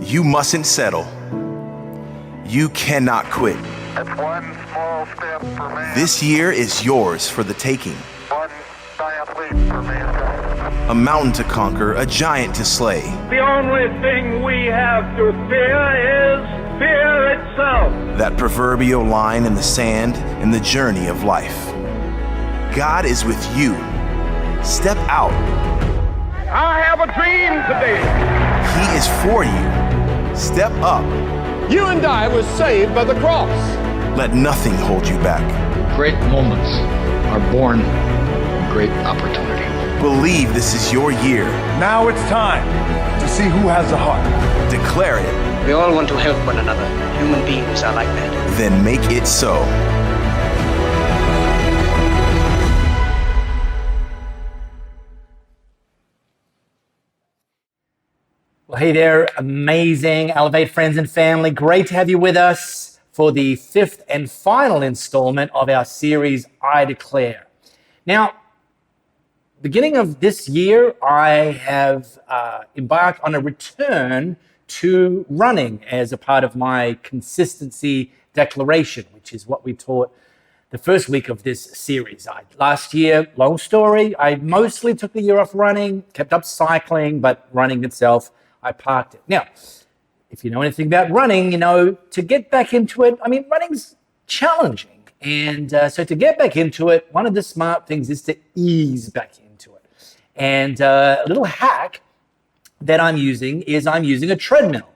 You mustn't settle. You cannot quit. That's one small step for man. This year is yours for the taking. One giant leap for mankind. A mountain to conquer, a giant to slay. The only thing we have to fear is fear itself. That proverbial line in the sand in the journey of life. God is with you. Step out. I have a dream today. He is for you. Step up. You and I were saved by the cross. Let nothing hold you back. Great moments are born from great opportunity. Believe this is your year. Now it's time to see who has the heart. Declare it. We all want to help one another. Human beings are like that. Then make it so. Well, hey there, amazing Elevate friends and family. Great to have you with us for the fifth and final installment of our series, I Declare. Now, beginning of this year, I have embarked on a return to running as a part of my consistency declaration, which is what we taught the first week of this series. Last year, long story, I mostly took the year off running, kept up cycling, but running itself, I parked it. Now, if you know anything about running, you know, to get back into it, I mean, running's challenging. And so to get back into it, one of the smart things is to ease back into it. And a little hack that I'm using is I'm using a treadmill.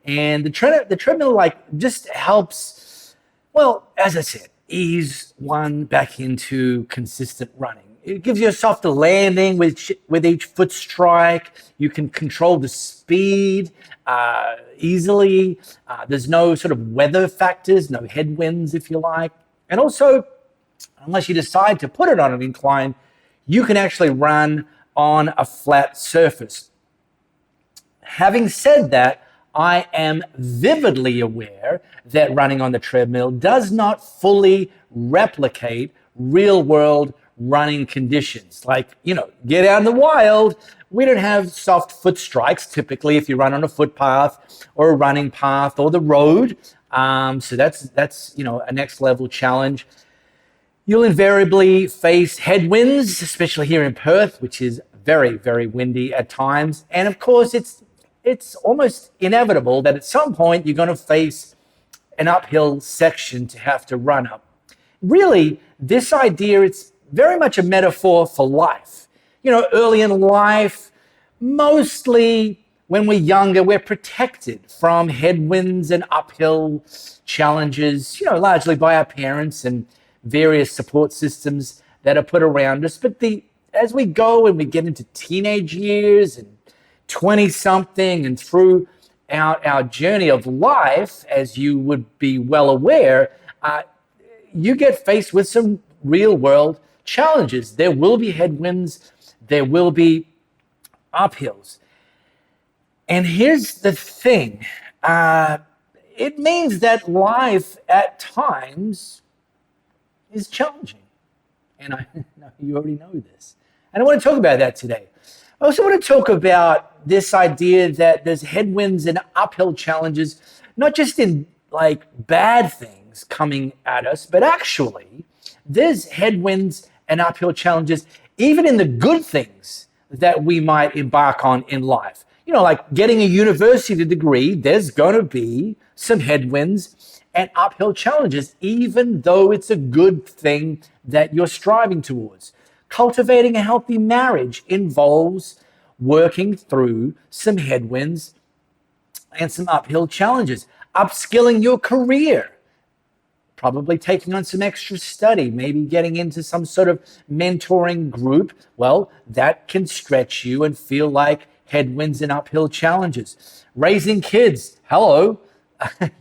And the treadmill like just helps, well, as I said, ease one back into consistent running. It gives you a softer landing with each foot strike. You can control the speed easily. There's no sort of weather factors, no headwinds, if you like. And also, unless you decide to put it on an incline, you can actually run on a flat surface. Having said that, I am vividly aware that running on the treadmill does not fully replicate real-world running conditions. Like, you know, get out in the wild, we don't have soft foot strikes typically if you run on a footpath or a running path or the road. So that's you know, a next level challenge. You'll invariably face headwinds, especially here in Perth, which is very, very windy at times. And of course, it's almost inevitable that at some point you're going to face an uphill section to have to run up. Really, this idea, it's very much a metaphor for life. You know, early in life, mostly when we're younger, we're protected from headwinds and uphill challenges, you know, largely by our parents and various support systems that are put around us. But as we go and we get into teenage years and 20-something and through our journey of life, as you would be well aware, you get faced with some real-world challenges. There will be headwinds. There will be uphills. And here's the thing. It means that life at times is challenging. And I know you already know this. And I want to talk about that today. I also want to talk about this idea that there's headwinds and uphill challenges, not just in like bad things coming at us, but actually there's headwinds and uphill challenges even in the good things that we might embark on in life. You know, like getting a university degree, there's going to be some headwinds and uphill challenges, even though it's a good thing that you're striving towards. Cultivating a healthy marriage involves working through some headwinds and some uphill challenges. Upskilling your career, probably taking on some extra study, maybe getting into some sort of mentoring group. Well, that can stretch you and feel like headwinds and uphill challenges. Raising kids, hello,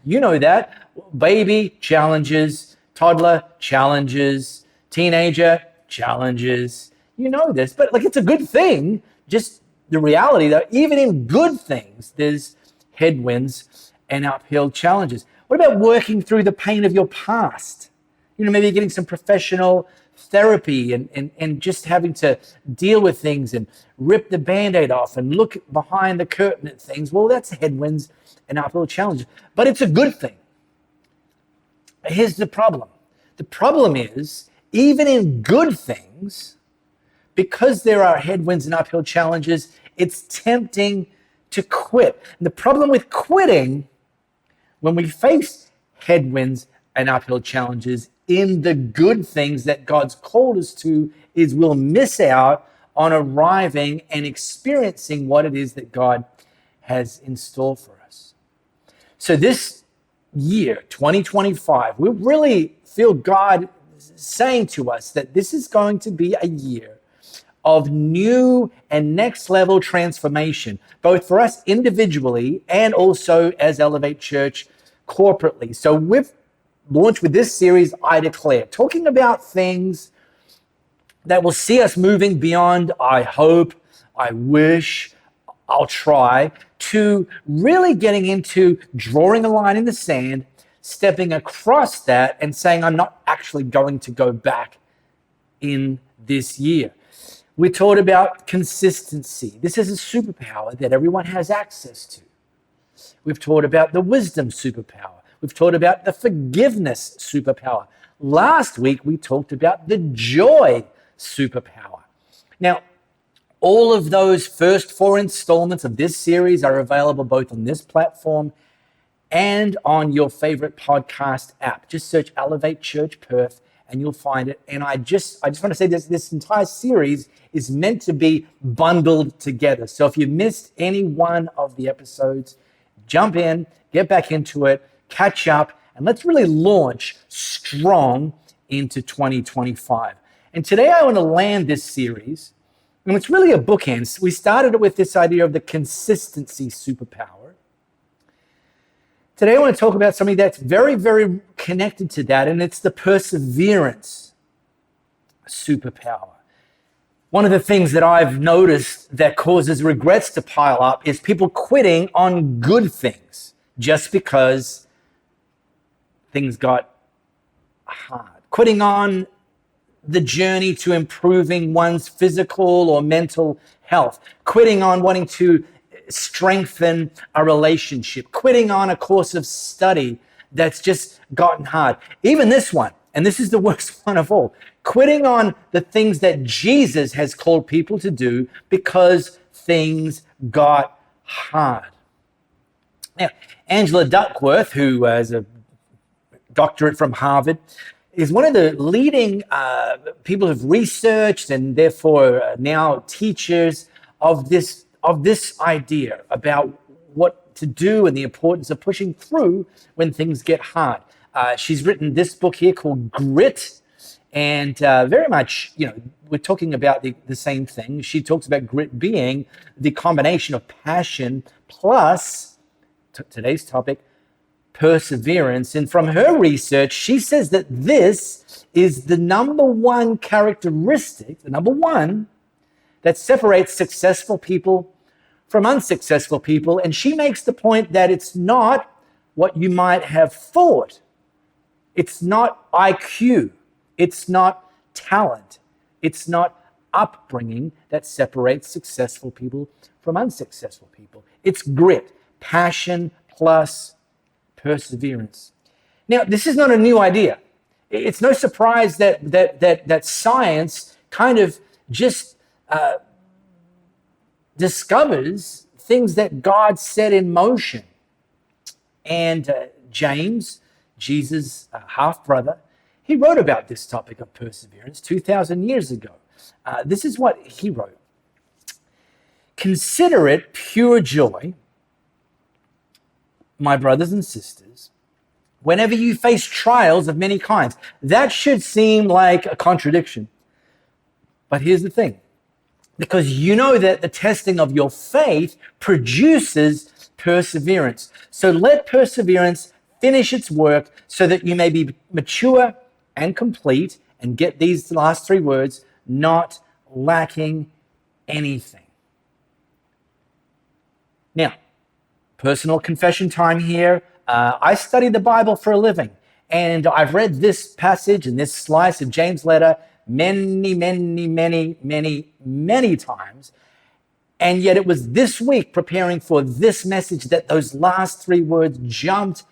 you know that. Baby challenges, toddler challenges, teenager challenges. You know this, but like it's a good thing. Just the reality that even in good things, there's headwinds and uphill challenges. What about working through the pain of your past? You know, maybe getting some professional therapy and just having to deal with things and rip the Band-Aid off and look behind the curtain at things, well, that's headwinds and uphill challenges. But it's a good thing. Here's the problem. The problem is, even in good things, because there are headwinds and uphill challenges, it's tempting to quit. And the problem with quitting, when we face headwinds and uphill challenges in the good things that God's called us to, is we'll miss out on arriving and experiencing what it is that God has in store for us. So this year, 2025, we really feel God saying to us that this is going to be a year of new and next level transformation, both for us individually and also as Elevate Church corporately. So we've launched with this series, I Declare, talking about things that will see us moving beyond I hope, I wish, I'll try, to really getting into drawing a line in the sand, stepping across that and saying, I'm not actually going to go back in this year. We talked about consistency. This is a superpower that everyone has access to. We've talked about the wisdom superpower. We've talked about the forgiveness superpower. Last week, we talked about the joy superpower. Now, all of those first 4 installments of this series are available both on this platform and on your favorite podcast app. Just search Elevate Church Perth and you'll find it. And I just want to say this entire series is meant to be bundled together. So if you missed any one of the episodes, jump in, get back into it, catch up, and let's really launch strong into 2025. And today I want to land this series, and it's really a bookend. We started it with this idea of the consistency superpower. Today I want to talk about something that's very, very connected to that, and it's the perseverance superpower. One of the things that I've noticed that causes regrets to pile up is people quitting on good things just because things got hard. Quitting on the journey to improving one's physical or mental health. Quitting on wanting to strengthen a relationship. Quitting on a course of study that's just gotten hard. Even this one, and this is the worst one of all, quitting on the things that Jesus has called people to do because things got hard. Now, Angela Duckworth, who has a doctorate from Harvard, is one of the leading people who've researched and therefore now teachers of this idea about what to do and the importance of pushing through when things get hard. She's written this book here called Grit, and very much, we're talking about the same thing. She talks about grit being the combination of passion plus today's topic, perseverance. And from her research, she says that this is the number one characteristic, that separates successful people from unsuccessful people. And she makes the point that it's not what you might have thought. It's not IQ. It's not talent. It's not upbringing that separates successful people from unsuccessful people. It's grit, passion plus perseverance. Now, this is not a new idea. It's no surprise that science kind of just discovers things that God set in motion. And James, Jesus' half-brother, he wrote about this topic of perseverance 2,000 years ago. This is what he wrote. Consider it pure joy, my brothers and sisters, whenever you face trials of many kinds. That should seem like a contradiction. But here's the thing. Because you know that the testing of your faith produces perseverance. So let perseverance finish its work so that you may be mature and complete, and get these last 3 words, not lacking anything. Now, personal confession time here. I study the Bible for a living, and I've read this passage and this slice of James' letter many, many, many, many, many times. And yet it was this week preparing for this message that those last three words jumped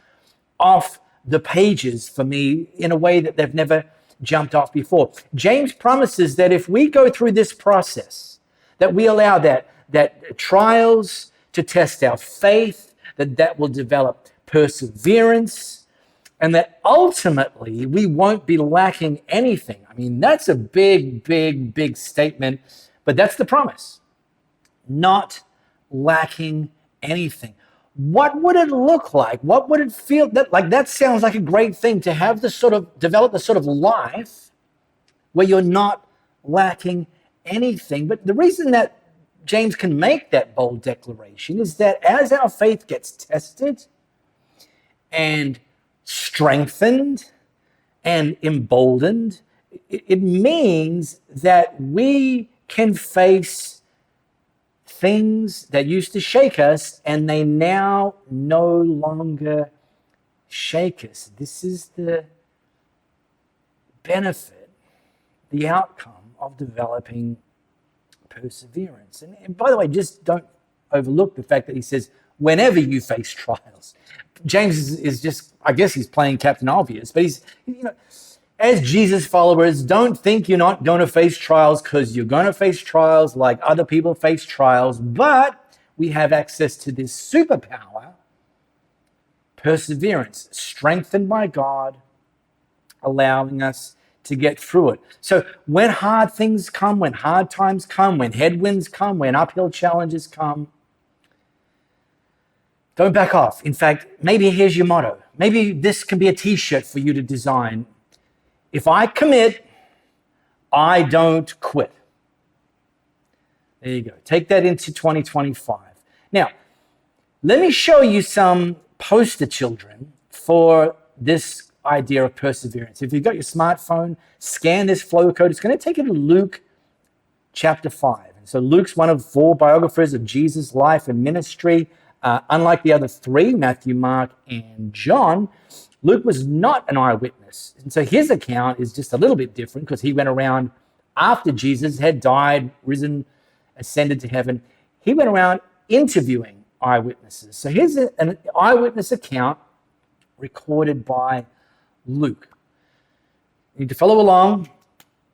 off the pages for me in a way that they've never jumped off before. James promises that if we go through this process, that we allow that trials to test our faith, that will develop perseverance, and that ultimately we won't be lacking anything. I mean, that's a big, big, big statement, but that's the promise. Not lacking anything. What would it look like? What would it feel like? That sounds like a great thing, to have develop the sort of life where you're not lacking anything. But the reason that James can make that bold declaration is that as our faith gets tested and strengthened and emboldened, it means that we can face things that used to shake us, and they now no longer shake us. This is the benefit, the outcome of developing perseverance. And by the way, just don't overlook the fact that he says, whenever you face trials. James is just, I guess he's playing Captain Obvious, but he's, as Jesus followers, don't think you're not going to face trials, because you're going to face trials like other people face trials, but we have access to this superpower, perseverance, strengthened by God, allowing us to get through it. So when hard things come, when hard times come, when headwinds come, when uphill challenges come, don't back off. In fact, maybe here's your motto. Maybe this can be a t-shirt for you to design. If I commit, I don't quit. There you go. Take that into 2025. Now, let me show you some poster children for this idea of perseverance. If you've got your smartphone, scan this flow code. It's going to take you to Luke chapter 5. And so Luke's one of 4 biographers of Jesus' life and ministry. Unlike the other 3, Matthew, Mark, and John, Luke was not an eyewitness. And so his account is just a little bit different, because he went around after Jesus had died, risen, ascended to heaven. He went around interviewing eyewitnesses. So here's an eyewitness account recorded by Luke. You need to follow along.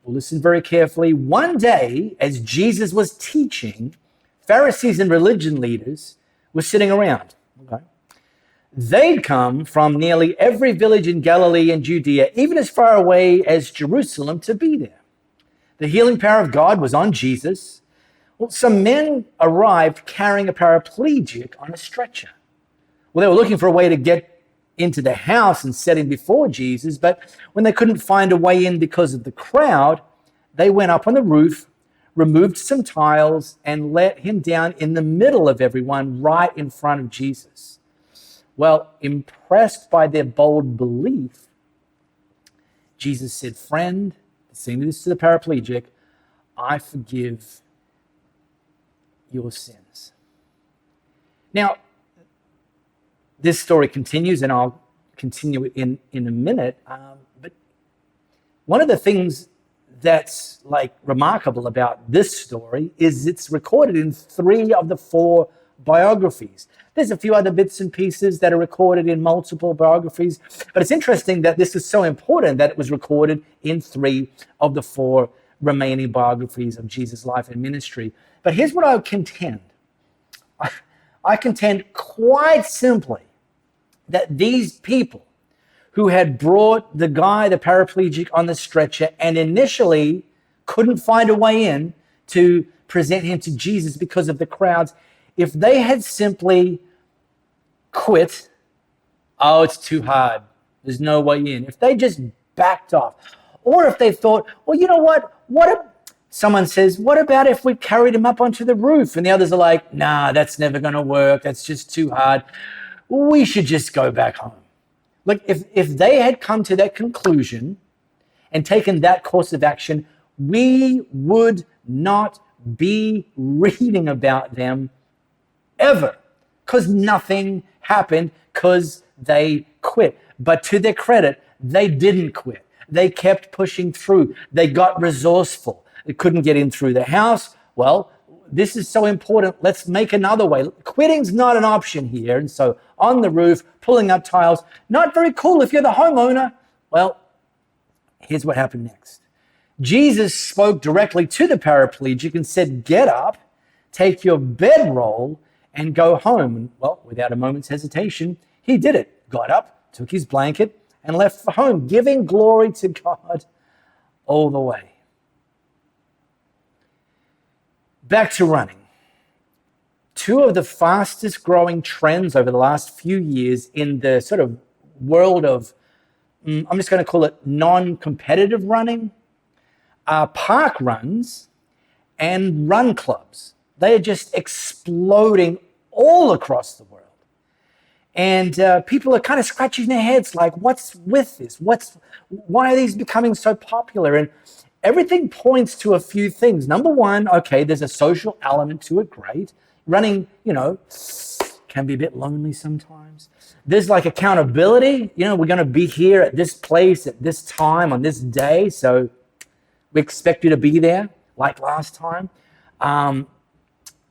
We'll listen very carefully. One day, as Jesus was teaching, Pharisees and religion leaders were sitting around. Okay. They'd come from nearly every village in Galilee and Judea, even as far away as Jerusalem, to be there. The healing power of God was on Jesus. Well, some men arrived carrying a paraplegic on a stretcher. Well, they were looking for a way to get into the house and set him before Jesus, but when they couldn't find a way in because of the crowd, they went up on the roof, removed some tiles, and let him down in the middle of everyone, right in front of Jesus. Well, impressed by their bold belief, Jesus said, "Friend," saying this to the paraplegic, "I forgive your sins." Now, this story continues, and I'll continue it in a minute. But one of the things that's remarkable about this story is it's recorded in 3 of the 4 biographies. There's a few other bits and pieces that are recorded in multiple biographies, but it's interesting that this is so important that it was recorded in 3 of the 4 remaining biographies of Jesus' life and ministry. But here's what I would contend. I contend quite simply that these people who had brought the paraplegic on the stretcher, and initially couldn't find a way in to present him to Jesus because of the crowds, if they had simply quit, "Oh, it's too hard, there's no way in," if they just backed off, or if they thought, "Well, you know what if someone says, what about if we carried him up onto the roof?" And the others are like, "Nah, that's never going to work, that's just too hard, we should just go back home." If they had come to that conclusion and taken that course of action, we would not be reading about them ever, because nothing happened, because they quit. But to their credit, they didn't quit. They kept pushing through. They got resourceful. They couldn't get in through the house. Well, this is so important. Let's make another way. Quitting's not an option here. And so on the roof, pulling up tiles, not very cool if you're the homeowner. Well, here's what happened next. Jesus spoke directly to the paraplegic and said, get up, take your bedroll, and go home. And, well, without a moment's hesitation, he did it. Got up, took his blanket, and left for home, giving glory to God all the way. Back to running. Two of the fastest growing trends over the last few years in the sort of world of, I'm just going to call it non-competitive running, are park runs and run clubs. They are just exploding all across the world. And people are kind of scratching their heads like, what's with this? Why are these becoming so popular? And everything points to a few things. Number one, okay, there's a social element to it, great. Running, can be a bit lonely sometimes. There's like accountability. We're going to be here at this place at this time on this day, so we expect you to be there like last time.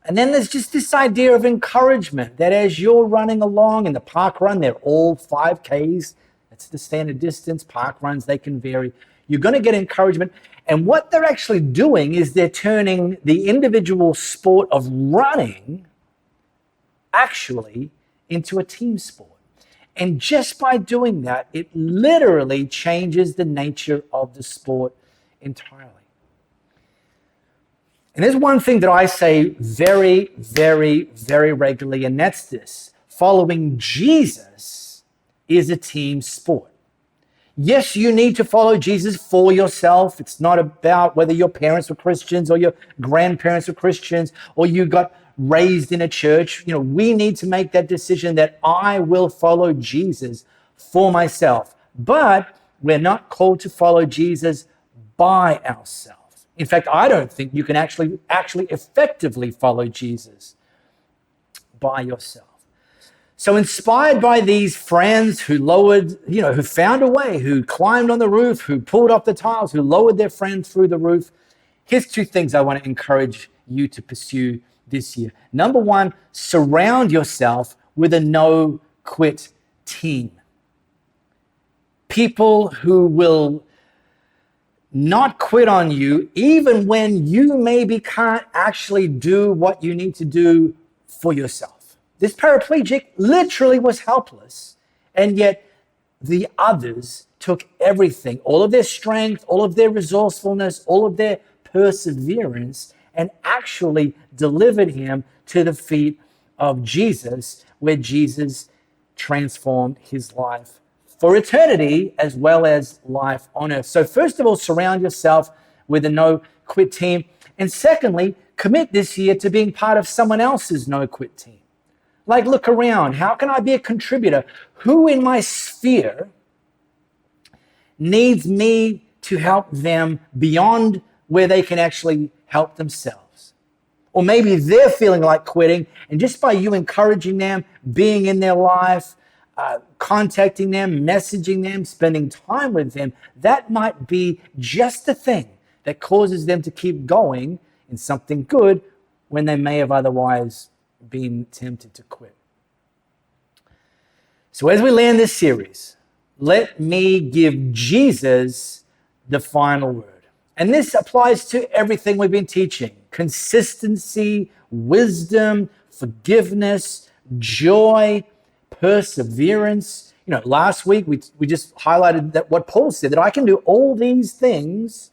And then there's just this idea of encouragement that as you're running along in the park run, they're all 5Ks. That's the standard distance. Park runs, they can vary. You're going to get encouragement. And what they're actually doing is they're turning the individual sport of running actually into a team sport. And just by doing that, it literally changes the nature of the sport entirely. And there's one thing that I say very, very, very regularly, and that's this. Following Jesus is a team sport. Yes, you need to follow Jesus for yourself. It's not about whether your parents were Christians or your grandparents were Christians or you got raised in a church. We need to make that decision that I will follow Jesus for myself. But we're not called to follow Jesus by ourselves. In fact, I don't think you can actually effectively follow Jesus by yourself. So inspired by these friends who who found a way, who climbed on the roof, who pulled up the tiles, who lowered their friend through the roof, here's two things I want to encourage you to pursue this year. Number one, surround yourself with a no-quit team. People who will not quit on you, even when you maybe can't actually do what you need to do for yourself. This paraplegic literally was helpless, and yet the others took everything, all of their strength, all of their resourcefulness, all of their perseverance, and actually delivered him to the feet of Jesus, where Jesus transformed his life for eternity as well as life on earth. So first of all, surround yourself with a no-quit team. And secondly, commit this year to being part of someone else's no-quit team. Like, look around. How can I be a contributor? Who in my sphere needs me to help them beyond where they can actually help themselves? Or maybe they're feeling like quitting, and just by you encouraging them, being in their life, contacting them, messaging them, spending time with them, that might be just the thing that causes them to keep going in something good when they may have otherwise been tempted to quit. So as we land this series, let me give Jesus the final word. And this applies to everything we've been teaching: consistency, wisdom, forgiveness, joy, perseverance. Last week we just highlighted that what Paul said, that I can do all these things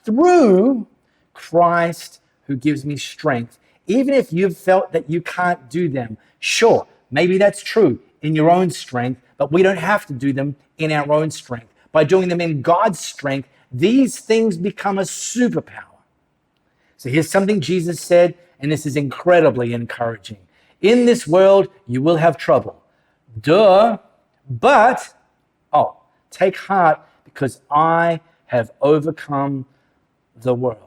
through Christ who gives me strength. Even if you've felt that you can't do them, sure, maybe that's true in your own strength, but we don't have to do them in our own strength. By doing them in God's strength, these things become a superpower. So here's something Jesus said, and this is incredibly encouraging. In this world, you will have trouble. Duh. But, take heart, because I have overcome the world.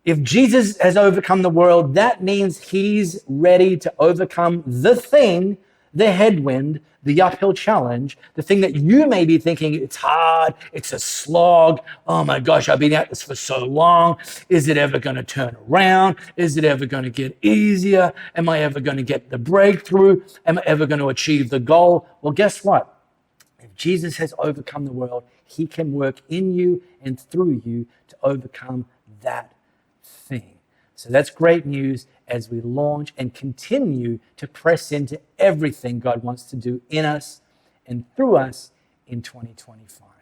If Jesus has overcome the world, that means he's ready to overcome the thing the headwind, the uphill challenge, the thing that you may be thinking, it's hard, it's a slog, oh my gosh, I've been at this for so long, is it ever going to turn around? Is it ever going to get easier? Am I ever going to get the breakthrough? Am I ever going to achieve the goal? Well, guess what? If Jesus has overcome the world, he can work in you and through you to overcome that thing. So that's great news as we launch and continue to press into everything God wants to do in us and through us in 2025.